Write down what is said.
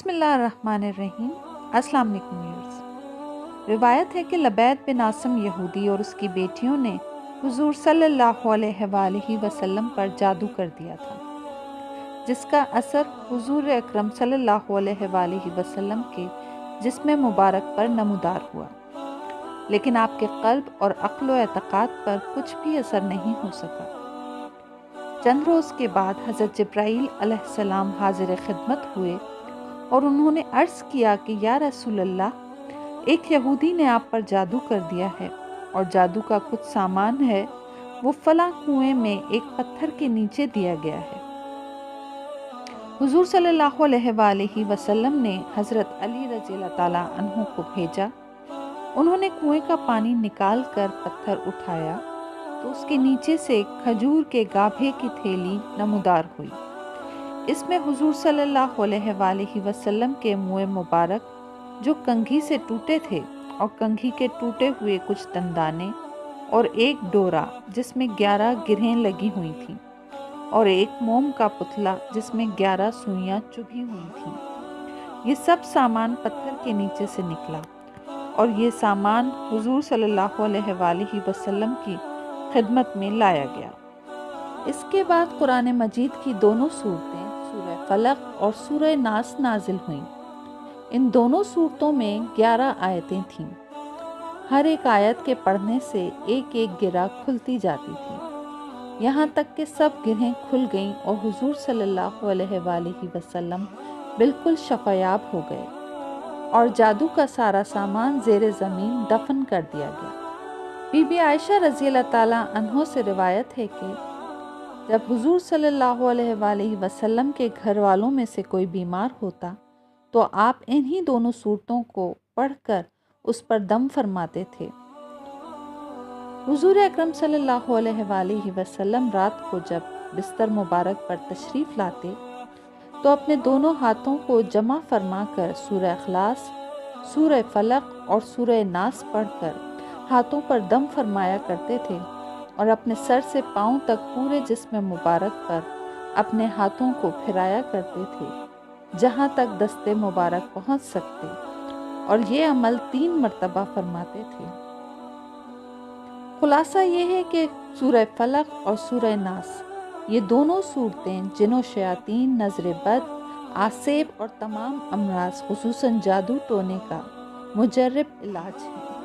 بسم اللہ الرحمن الرحیم۔ السلام علیکم ویورز۔ روایت ہے کہ لبید بن عاصم یہودی اور اس کی بیٹیوں نے حضور صلی اللہ علیہ وآلہ وسلم پر جادو کر دیا تھا، جس کا اثر حضور اکرم صلی اللہ علیہ وآلہ وسلم کے جسم مبارک پر نمودار ہوا، لیکن آپ کے قلب اور عقل و اعتقاد پر کچھ بھی اثر نہیں ہو سکا۔ چند روز کے بعد حضرت جبرائیل علیہ السلام حاضر خدمت ہوئے اور انہوں نے عرض کیا کہ یا رسول اللہ، ایک یہودی نے آپ پر جادو کر دیا ہے اور جادو کا کچھ سامان ہے، وہ فلاں کنویں میں ایک پتھر کے نیچے دیا گیا ہے۔ حضور صلی اللہ علیہ وآلہ وسلم نے حضرت علی رضی اللہ تعالیٰ عنہ کو بھیجا۔ انہوں نے کنویں کا پانی نکال کر پتھر اٹھایا تو اس کے نیچے سے کھجور کے گابھے کی تھیلی نمودار ہوئی۔ اس میں حضور صلی اللہ علیہ وآلہ وسلم کے منہ مبارک جو کنگھی سے ٹوٹے تھے اور کنگھی کے ٹوٹے ہوئے کچھ دندانے اور ایک ڈورا جس میں 11 گرہیں لگی ہوئی تھیں اور ایک موم کا پتلا جس میں 11 سوئیاں چبھی ہوئی تھیں، یہ سب سامان پتھر کے نیچے سے نکلا اور یہ سامان حضور صلی اللہ علیہ وآلہ وسلم کی خدمت میں لایا گیا۔ اس کے بعد قرآن مجید کی دونوں صورتیں سورہ فلق اور سورہ ناس نازل ہوئیں۔ ان دونوں صورتوں میں 11 آیتیں تھیں۔ ہر ایک آیت کے پڑھنے سے ایک ایک گرہ کھلتی جاتی تھی، یہاں تک کہ سب گرہیں کھل گئیں اور حضور صلی اللہ علیہ وآلہ وسلم بالکل شفایاب ہو گئے اور جادو کا سارا سامان زیر زمین دفن کر دیا گیا۔ بی بی عائشہ رضی اللہ تعالیٰ عنہ سے روایت ہے کہ جب حضور صلی اللہ علیہ وآلہ وسلم کے گھر والوں میں سے کوئی بیمار ہوتا تو آپ انہی دونوں صورتوں کو پڑھ کر اس پر دم فرماتے تھے۔ حضور اکرم صلی اللہ علیہ وآلہ وسلم رات کو جب بستر مبارک پر تشریف لاتے تو اپنے دونوں ہاتھوں کو جمع فرما کر سورہ اخلاص، سورہ فلق اور سورہ ناس پڑھ کر ہاتھوں پر دم فرمایا کرتے تھے اور اپنے سر سے پاؤں تک پورے جسم مبارک پر اپنے ہاتھوں کو پھرایا کرتے تھے جہاں تک دست مبارک پہنچ سکتے، اور یہ عمل 3 مرتبہ فرماتے تھے۔ خلاصہ یہ ہے کہ سورہ فلق اور سورہ ناس یہ دونوں صورتیں جن و شیاطین، نظر بد، آسیب اور تمام امراض خصوصاً جادو ٹونے کا مجرب علاج ہیں۔